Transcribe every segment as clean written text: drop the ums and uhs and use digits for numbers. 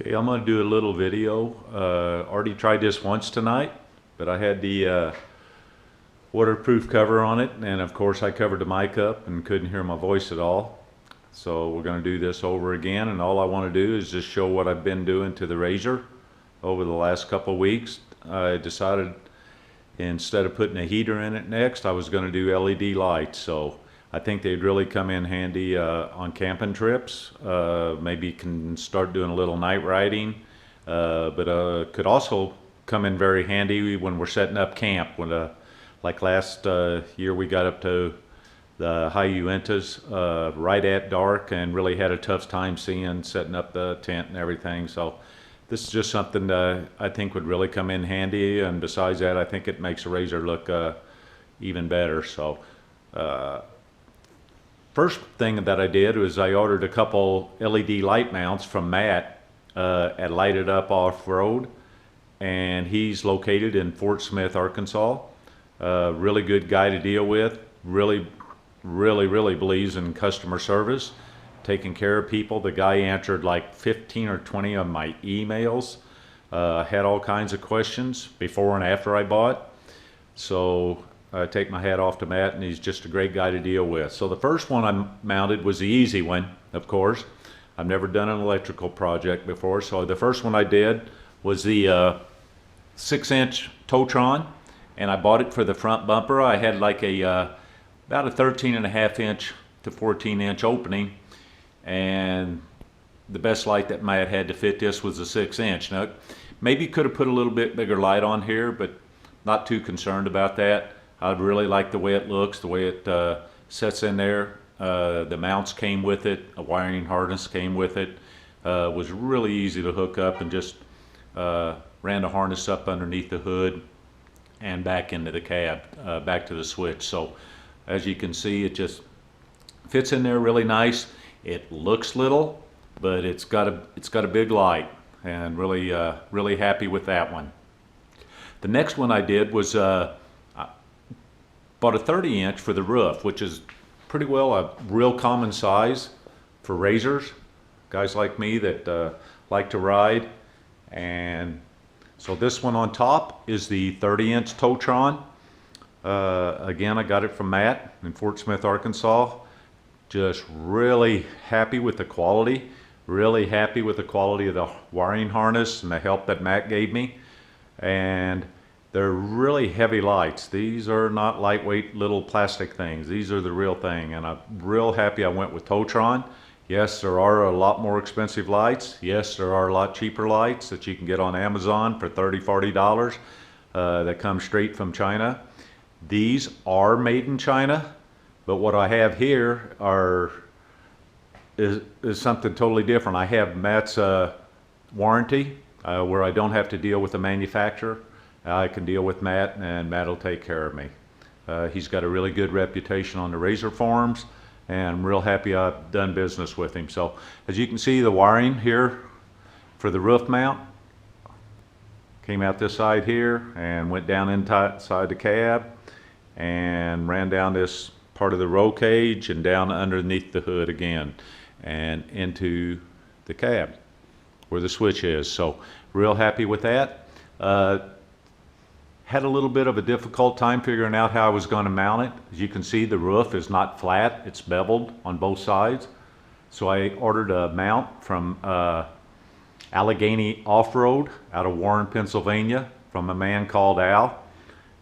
Okay, I'm going to do a little video. Already tried this once tonight, but I had the waterproof cover on it, and of course I covered the mic up and couldn't hear my voice at all. So we're going to do this over again, and all I want to do is just show what I've been doing to the razor over the last couple of weeks. I decided instead of putting a heater in it next, I was going to do LED lights. So I think they'd really come in handy on camping trips. Maybe can start doing a little night riding, but could also come in very handy when we're setting up camp. When, like last year, we got up to the high Uintas right at dark and really had a tough time setting up the tent and everything. So this is just something that I think would really come in handy, and besides that, I think it makes a razor look even better. So first thing that I did was I ordered a couple LED light mounts from Matt at Light It Up Off-Road, and he's located in Fort Smith, Arkansas. Really good guy to deal with. Really believes in customer service, taking care of people. The guy answered like 15 or 20 of my emails. Had all kinds of questions before and after I bought. So I take my hat off to Matt, and he's just a great guy to deal with. So the first one I mounted was the easy one, of course. I've never done an electrical project before, so the first one I did was the 6-inch Totron, and I bought it for the front bumper. I had like about a 13.5-inch to 14-inch opening, and the best light that Matt had to fit this was a 6-inch. Now, maybe could have put a little bit bigger light on here, but not too concerned about that. I really like the way it looks, the way it sets in there. The mounts came with it, a wiring harness came with it. Was really easy to hook up, and just ran the harness up underneath the hood and back into the cab, back to the switch. So as you can see, it just fits in there really nice. It looks little, but it's got a big light, and really happy with that one. The next one I did was bought a 30-inch for the roof, which is pretty well a real common size for razors, guys like me that like to ride. And so this one on top is the 30-inch Totron. Again, I got it from Matt in Fort Smith, Arkansas. Just really happy with the quality, really happy with the quality of the wiring harness and the help that Matt gave me. And they're really heavy lights. These are not lightweight little plastic things. These are the real thing, and I'm real happy I went with Totron. Yes, there are a lot more expensive lights. Yes, there are a lot cheaper lights that you can get on Amazon for $30, $40 that come straight from China. These are made in China, but what I have here is something totally different. I have Matt's warranty where I don't have to deal with the manufacturer. I can deal with Matt, and Matt will take care of me. He's got a really good reputation on the razor forums, and I'm real happy I've done business with him. So as you can see, the wiring here for the roof mount came out this side here and went down inside the cab and ran down this part of the roll cage and down underneath the hood again and into the cab where the switch is. So real happy with that. Had a little bit of a difficult time figuring out how I was going to mount it. As you can see, the roof is not flat, it's beveled on both sides. So I ordered a mount from Allegheny Off-Road out of Warren, Pennsylvania, from a man called Al.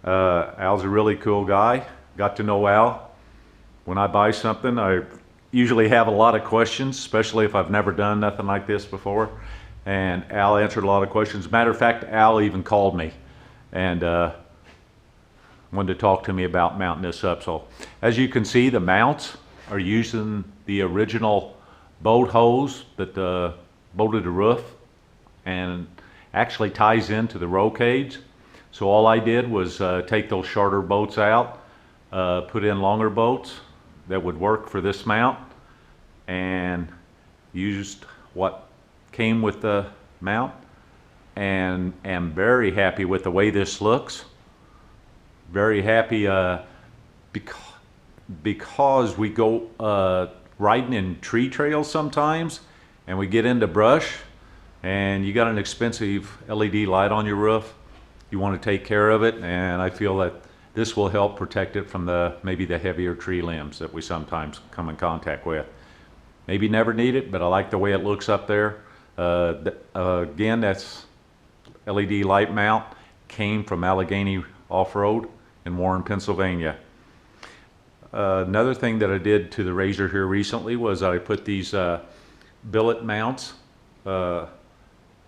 Al's a really cool guy. Got to know Al. When I buy something, I usually have a lot of questions, especially if I've never done nothing like this before. And Al answered a lot of questions. Matter of fact, Al even called me and wanted to talk to me about mounting this up. So as you can see, the mounts are using the original boat hose that bolted the roof and actually ties into the roll cage. So all I did was take those shorter boats out, put in longer boats that would work for this mount, and used what came with the mount, and am very happy with the way this looks. Very happy because we go riding in tree trails sometimes, and we get into brush. and you got an expensive LED light on your roof, you want to take care of it, and I feel that this will help protect it from maybe the heavier tree limbs that we sometimes come in contact with. Maybe never need it, but I like the way it looks up there. Again, that's LED light mount, came from Allegheny Off-Road in Warren, Pennsylvania. Another thing that I did to the RZR here recently was I put these billet mounts for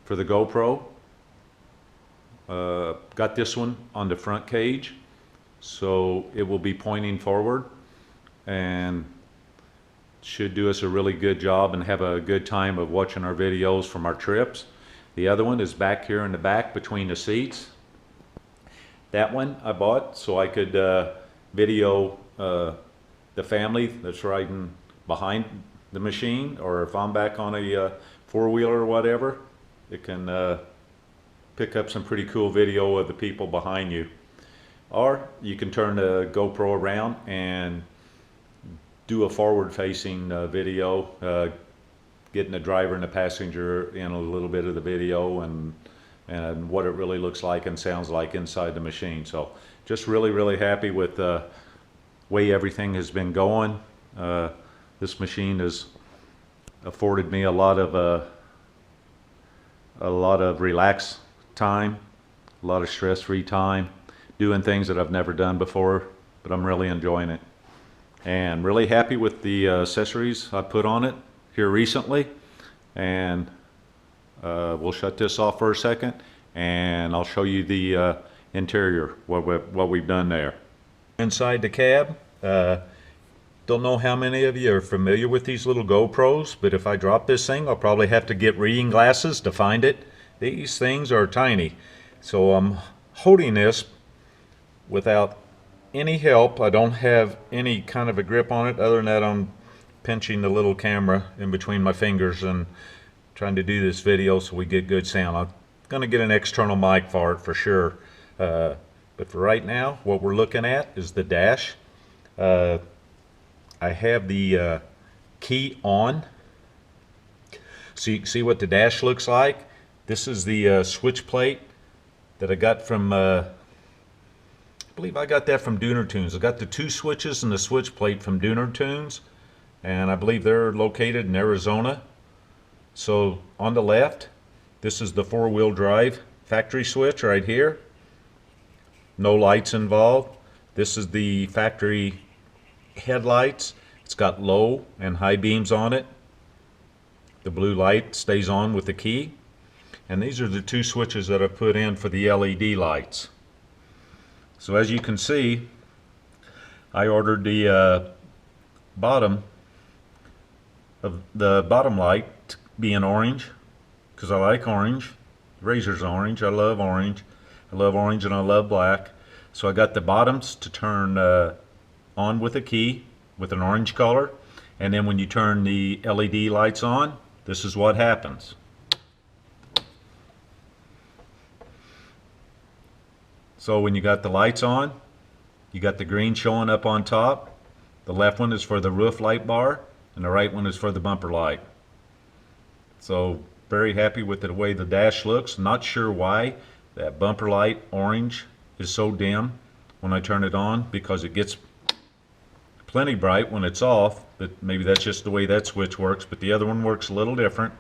the GoPro. Got this one on the front cage, so it will be pointing forward and should do us a really good job and have a good time of watching our videos from our trips. The other one is back here in the back between the seats. That one I bought so I could video the family that's riding behind the machine, or if I'm back on a four-wheeler or whatever, it can pick up some pretty cool video of the people behind you. Or you can turn the GoPro around and do a forward-facing video, getting the driver and the passenger in a little bit of the video and what it really looks like and sounds like inside the machine. So just really happy with the way everything has been going. This machine has afforded me a lot of relaxed time, a lot of stress-free time, doing things that I've never done before, but I'm really enjoying it. And really happy with the accessories I put on it here recently. And we'll shut this off for a second and I'll show you the interior, what we've done there. Inside the cab, don't know how many of you are familiar with these little GoPros, but if I drop this thing, I'll probably have to get reading glasses to find it. These things are tiny. So I'm holding this without any help. I don't have any kind of a grip on it other than that I'm pinching the little camera in between my fingers and trying to do this video so we get good sound. I'm going to get an external mic for it for sure. But for right now, what we're looking at is the dash. I have the key on. So you can see what the dash looks like. This is the switch plate that I got from, I believe I got that from Dooner Tunes. I got the two switches and the switch plate from Dooner Tunes, and I believe they're located in Arizona. So on the left, this is the four-wheel drive factory switch right here. No lights involved. This is the factory headlights. It's got low and high beams on it. The blue light stays on with the key. And these are the two switches that I put in for the LED lights. So as you can see, I ordered the bottom light to be in orange because I like orange. RZR's orange. I love orange. I love orange and I love black. So I got the bottoms to turn on with a key with an orange color, and then when you turn the LED lights on, this is what happens. So when you got the lights on, you got the green showing up on top. The left one is for the roof light bar and the right one is for the bumper light. So very happy with the way the dash looks. Not sure why that bumper light orange is so dim when I turn it on, because it gets plenty bright when it's off, but maybe that's just the way that switch works. But the other one works a little different.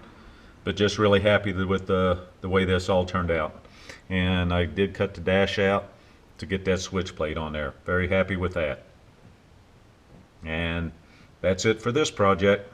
But just really happy with the way this all turned out. And I did cut the dash out to get that switch plate on there. Very happy with that. And that's it for this project.